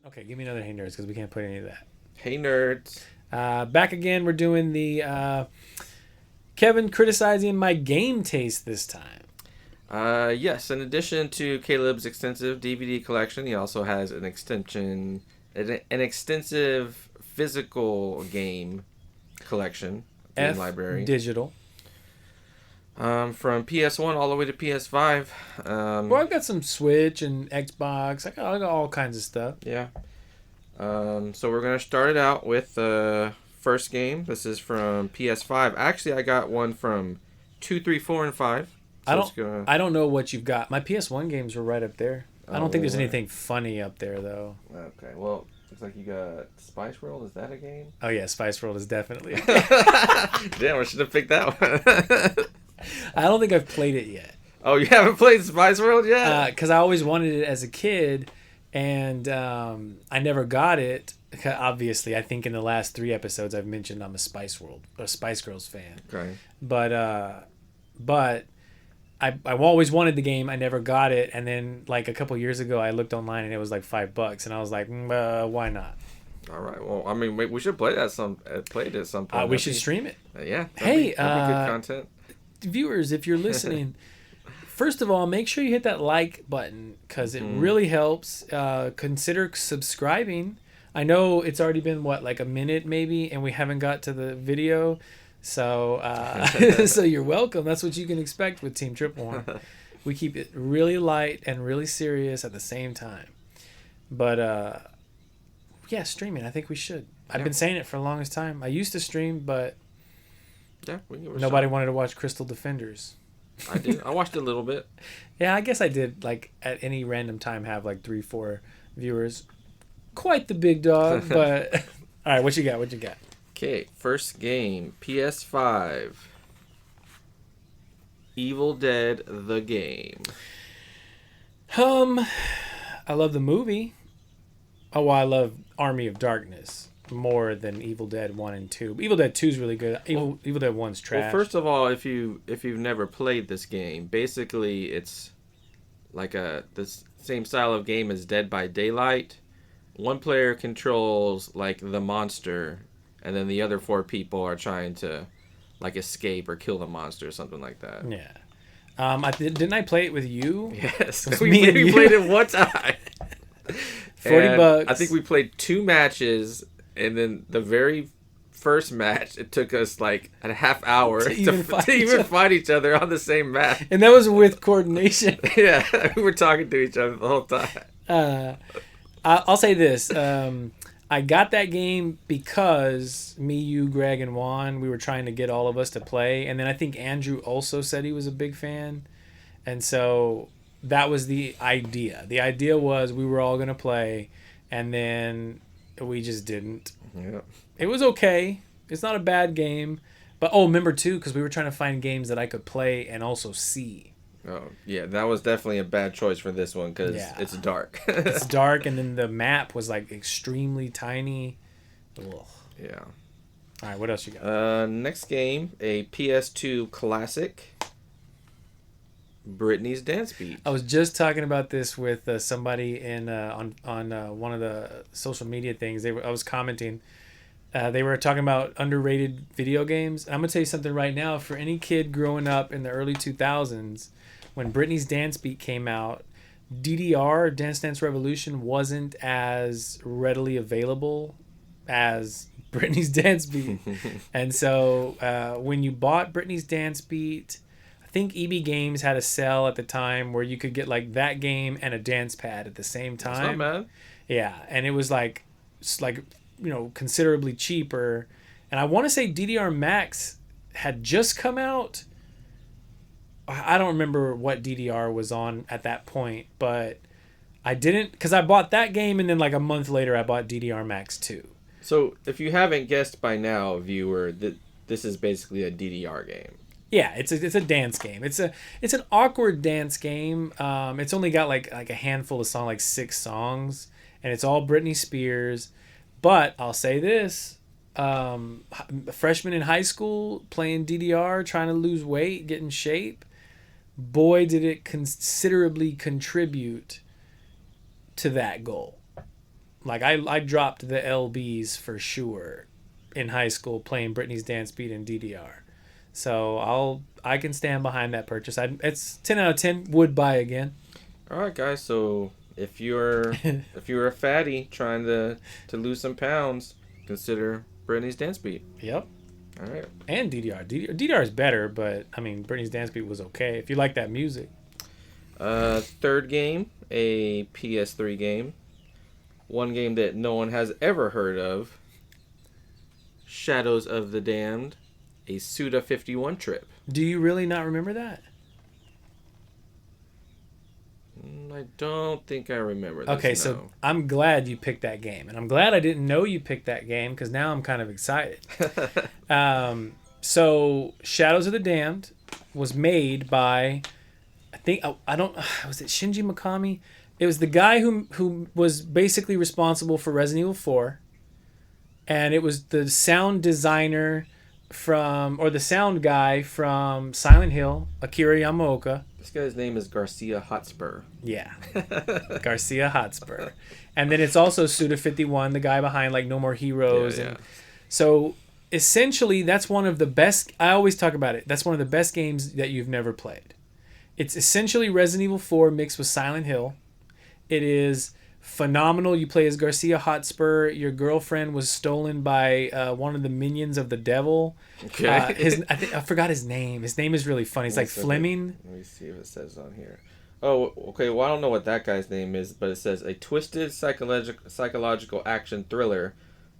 Okay, give me another Hey Nerds because we can't put any of that. Hey nerds. Back again. We're doing the Kevin criticizing my game taste this time. Yes, in addition to Caleb's extensive DVD collection, he also has an extensive physical game collection, game F library. Digital. From PS1 all the way to PS5. Well, I've got some Switch and Xbox. I got all kinds of stuff. Yeah. So we're gonna start it out with the first game. This is from PS5. Actually, I got one from 2, 3, 4, and 5. I So don't. it's gonna. I don't know what you've got. My PS1 games were right up there. I don't think there's Oh, anything funny up there though. okay. Well, looks like you got Spice World. Is that a game? Oh yeah, Spice World is definitely. Damn, I should have picked that one. I don't think I've played it yet. Oh, you haven't played Spice World yet? Because I always wanted it as a kid, and I never got it. Obviously, I think in the last 3 episodes I've mentioned I'm a Spice Girls fan. Okay. But I always wanted the game. I never got it, and then like a couple years ago, I looked online and it was like $5, and I was like, why not? All right. Well, I mean, we should play that play it at some point. We should stream it. Yeah. Hey, that'd be good content. Viewers, if you're listening, first of all, make sure you hit that like button because it really helps. Consider subscribing. I know it's already been like a minute maybe, and we haven't got to the video. So, so you're welcome. That's what you can expect with Team Triplehorn. We keep it really light and really serious at the same time. But yeah, streaming. I think we should. I've been saying it for the longest time. I used to stream, but Yeah, we can give it a nobody shot. wanted to watch Crystal Defenders. I did. I watched a little bit. Yeah, I guess I did. Like at any random time, have like 3-4 viewers. Quite the big dog, but all right. What you got? What you got? Okay, first game, PS5. Evil Dead the game. I love the movie. Oh, well, I love Army of Darkness more than Evil Dead 1 and 2. Evil Dead 2 is really good. Evil Dead 1's trash. Well, first of all, if you've never played this game, basically it's like the same style of game as Dead by Daylight. One player controls like the monster, and then the other 4 people are trying to like escape or kill the monster or something like that. Yeah. Didn't I play it with you? Yes, It was we me and you. played it one time. $40. I think we played 2 matches, and then the very first match, it took us like a half hour To even fight to each even other. fight each other on the same match. And that was with coordination. Yeah, we were talking to each other the whole time. I'll say this. I got that game because me, you, Greg, and Juan, we were trying to get all of us to play. And then I think Andrew also said he was a big fan. And so that was the idea. The idea was we were all going to play, and then we just didn't. Yeah. It was okay. It's not a bad game. But, remember, too, because we were trying to find games that I could play and also see. Oh, yeah, that was definitely a bad choice for this one because it's dark. It's dark, and then the map was, like, extremely tiny. Ugh. Yeah. All right, what else you got? Next game, a PS2 classic, Britney's Dance Beat. I was just talking about this with somebody on one of the social media things. I was commenting. They were talking about underrated video games. I'm gonna tell you something right now. For any kid growing up in the early 2000s, when Britney's Dance Beat came out, DDR, Dance Dance Revolution, wasn't as readily available as Britney's Dance Beat. And so when you bought Britney's Dance Beat, I think EB Games had a sale at the time where you could get like that game and a dance pad at the same time. It's not bad. Yeah, and it was like considerably cheaper. And I want to say DDR Max had just come out. I don't remember what DDR was on at that point, but I didn't, because I bought that game and then like a month later I bought DDR Max 2. So if you haven't guessed by now, viewer, that this is basically a DDR game. Yeah, it's a dance game. It's an awkward dance game. It's only got like a handful of songs, like 6 songs, and it's all Britney Spears. But I'll say this, freshman in high school playing DDR, trying to lose weight, get in shape, boy, did it considerably contribute to that goal. Like I dropped the LBs for sure in high school playing Britney's Dance Beat and DDR. So I can stand behind that purchase. It's 10 out of 10. Would buy again. All right, guys. So if you're a fatty trying to lose some pounds, consider Britney's Dance Beat. Yep. All right. And DDR is better, but I mean Britney's Dance Beat was okay if you like that music. Third game, a PS3 game. One game that no one has ever heard of. Shadows of the Damned, a Suda 51 trip. Do you really not remember that? I don't think I remember this. Okay, so I'm glad you picked that game, and I'm glad I didn't know you picked that game because now I'm kind of excited. So Shadows of the Damned was made by, I think I don't was it Shinji Mikami? It was the guy who was basically responsible for Resident Evil 4, and it was the sound designer the sound guy from Silent Hill, Akira Yamaoka. This guy's name is Garcia Hotspur. Yeah, Garcia Hotspur, and then it's also Suda 51, the guy behind like No More Heroes, Yeah. and so essentially that's one of the best. I always talk about it. That's one of the best games that you've never played. It's essentially Resident Evil 4 mixed with Silent Hill. It is phenomenal. You play as Garcia Hotspur. Your girlfriend was stolen by one of the minions of the devil. Okay. I forgot his name. His name is really funny. It's like Fleming. Let me see if it says on here. Oh, okay. Well, I don't know what that guy's name is, but it says a twisted psychological action thriller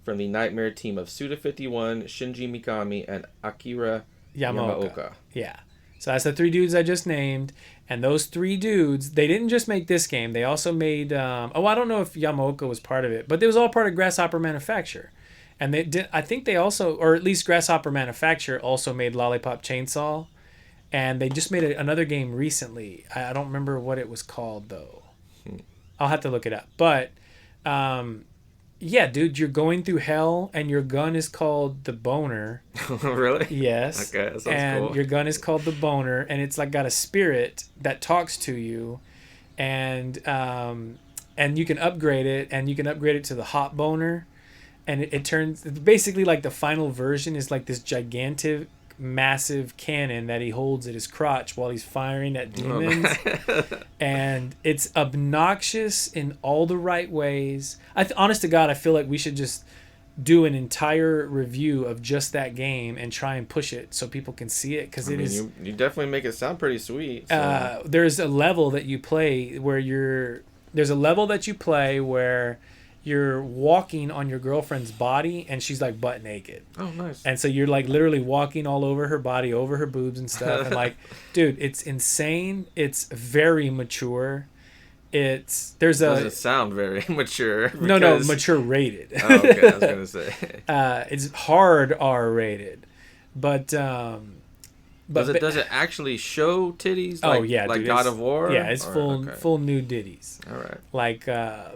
from the nightmare team of Suda 51, Shinji Mikami, and Akira Yamaoka. Yeah. So that's the three dudes I just named. And those three dudes, they didn't just make this game. They also made... I don't know if Yamaoka was part of it, but it was all part of Grasshopper Manufacture. And they did. I think they also... Or at least Grasshopper Manufacture also made Lollipop Chainsaw. And they just made another game recently. I don't remember what it was called, though. I'll have to look it up. But... yeah, dude, you're going through hell, and your gun is called the Boner. Really? Yes. Okay, that sounds and cool. your gun is called the Boner, and it's like got a spirit that talks to you, and you can upgrade it, and you can upgrade it to the Hot Boner, and it turns basically like the final version is like this gigantic, massive cannon that he holds at his crotch while he's firing at demons. And it's obnoxious in all the right ways. Honest to God, I feel like we should just do an entire review of just that game and try and push it so people can see it, because you definitely make it sound pretty sweet. So. There's a level that you play where you're walking on your girlfriend's body and she's like butt naked. Oh, nice. And so you're like literally walking all over her body, over her boobs and stuff. And like, dude, it's insane. It's very mature. It doesn't sound very mature. No, mature rated. Oh, okay, I was gonna say. It's hard R rated, but does it actually show titties? Oh yeah, like dude, God of War. Yeah, it's full nude ditties. All right. Like, well,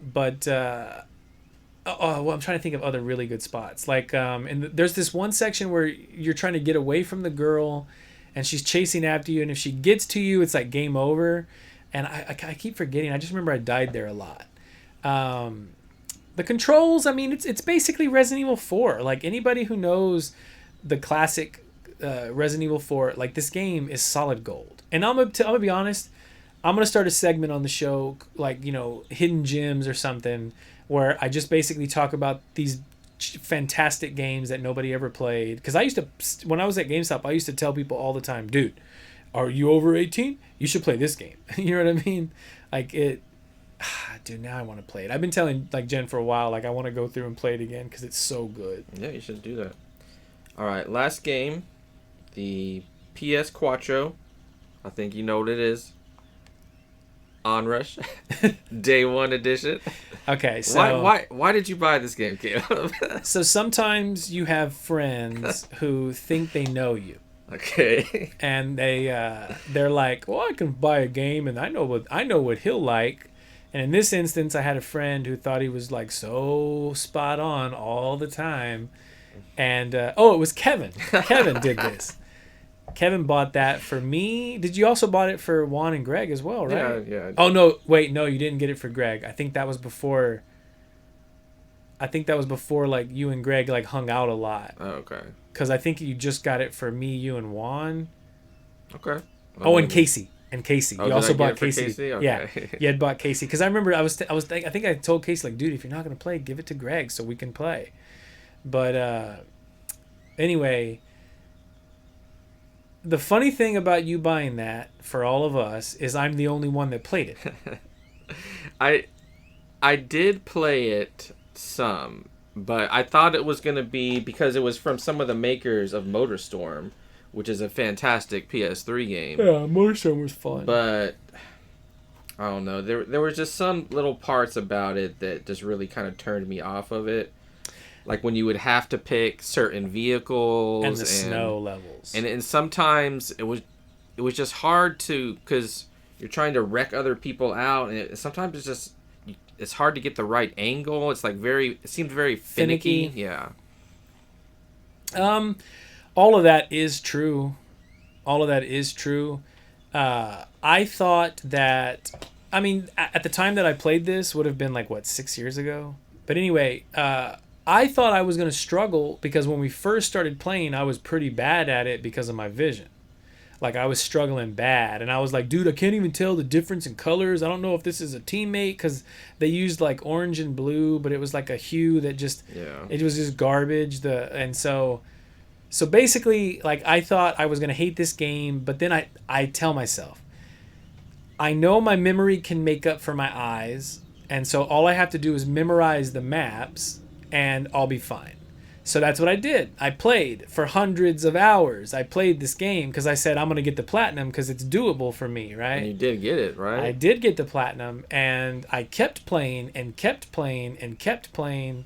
I'm trying to think of other really good spots. Like, and there's this one section where you're trying to get away from the girl, and she's chasing after you, and if she gets to you, it's like game over. And I keep forgetting. I just remember I died there a lot. The controls, I mean, it's basically Resident Evil 4. Like, anybody who knows the classic Resident Evil 4, like, this game is solid gold. And I'm gonna be honest, I'm gonna start a segment on the show, like, hidden gems or something, where I just basically talk about these fantastic games that nobody ever played. Because when I was at GameStop, I used to tell people all the time, dude, are you over 18? You should play this game. You know what I mean? Like, dude, now I want to play it. I've been telling like Jen for a while, like I want to go through and play it again because it's so good. Yeah, you should do that. All right, last game, the PS Quattro. I think you know what it is. Onrush, Day 1 edition. Okay, so why did you buy this game, Caleb? So sometimes you have friends who think they know you. Okay. And they're like, well, I can buy a game and I know what he'll like. And in this instance, I had a friend who thought he was like so spot on all the time. And it was Kevin. Kevin did this. Kevin bought that for me. Did you also bought it for Juan and Greg as well, right? Yeah. Oh no, wait, no, you didn't get it for Greg. I think that was before. I think that was before like you and Greg like hung out a lot. Oh, okay. Because I think you just got it for me, you, and Juan. Okay. Well, Oh, and maybe. Casey. And Casey. Oh, You did I also get bought it for Casey. Casey? Yeah, Okay. you had bought Casey. Because I remember I think I told Casey like, dude, if you're not gonna play, give it to Greg so we can play. But anyway, the funny thing about you buying that for all of us is I'm the only one that played it. I did play it some, but I thought it was gonna be because it was from some of the makers of MotorStorm, which is a fantastic PS3 game. Yeah, MotorStorm was fun. But I don't know. There was just some little parts about it that just really kind of turned me off of it. Like when you would have to pick certain vehicles and the snow levels. And sometimes it was just hard to, because you're trying to wreck other people out, and sometimes it's hard to get the right angle. It's like it seemed very finicky. Yeah. All of that is true. I thought that, I mean, at the time that I played this would have been like, what, 6 years ago? But anyway, I thought I was going to struggle because when we first started playing, I was pretty bad at it because of my vision. Like, I was struggling bad. And I was like, dude, I can't even tell the difference in colors. I don't know if this is a teammate because they used like orange and blue, but it was like a hue that just, it was just garbage. So basically, like, I thought I was going to hate this game, but then I tell myself, I know my memory can make up for my eyes, and so all I have to do is memorize the maps, and I'll be fine. So that's what I did. I played for hundreds of hours. I played this game because I said I'm going to get the platinum because it's doable for me, right? And you did get it, right? I did get the platinum, and I kept playing and kept playing and kept playing,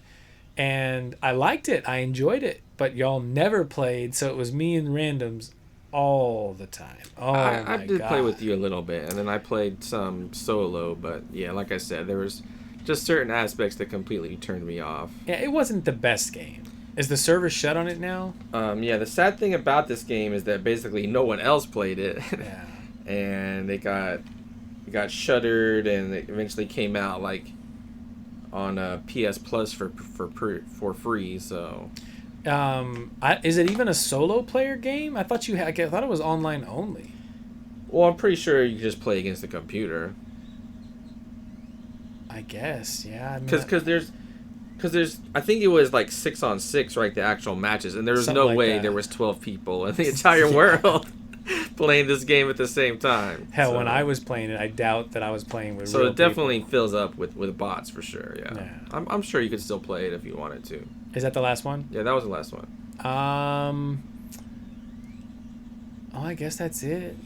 and I liked it. I enjoyed it. But y'all never played, so it was me and randoms all the time. I did play with you a little bit, and then I played some solo, but yeah, like I said, there was just certain aspects that completely turned me off. Yeah, it wasn't the best game. Is the server shut on it now? Yeah, the sad thing about this game is that basically no one else played it. Yeah. And it got shuttered, and it eventually came out like on PS Plus for free, so... Is it even a solo player game? I thought I thought it was online only. Well, I'm pretty sure you can just play against the computer. I guess, yeah. Because there's I think it was like 6-on-6, right? The actual matches, and there was Something no like way that. there was 12 people in the entire world playing this game at the same time. Hell, when I was playing it, I doubt that I was playing with. So real it definitely people. fills up with bots for sure. Yeah. I'm sure you could still play it if you wanted to. Is that the last one? Yeah, that was the last one. Oh, I guess that's it.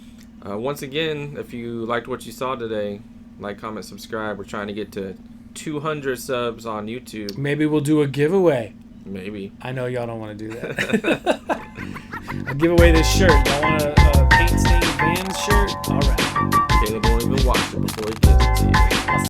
Once again, if you liked what you saw today, like, comment, subscribe. We're trying to get to 200 subs on YouTube. Maybe we'll do a giveaway. Maybe. I know y'all don't want to do that. I'll give away this shirt. Y'all want to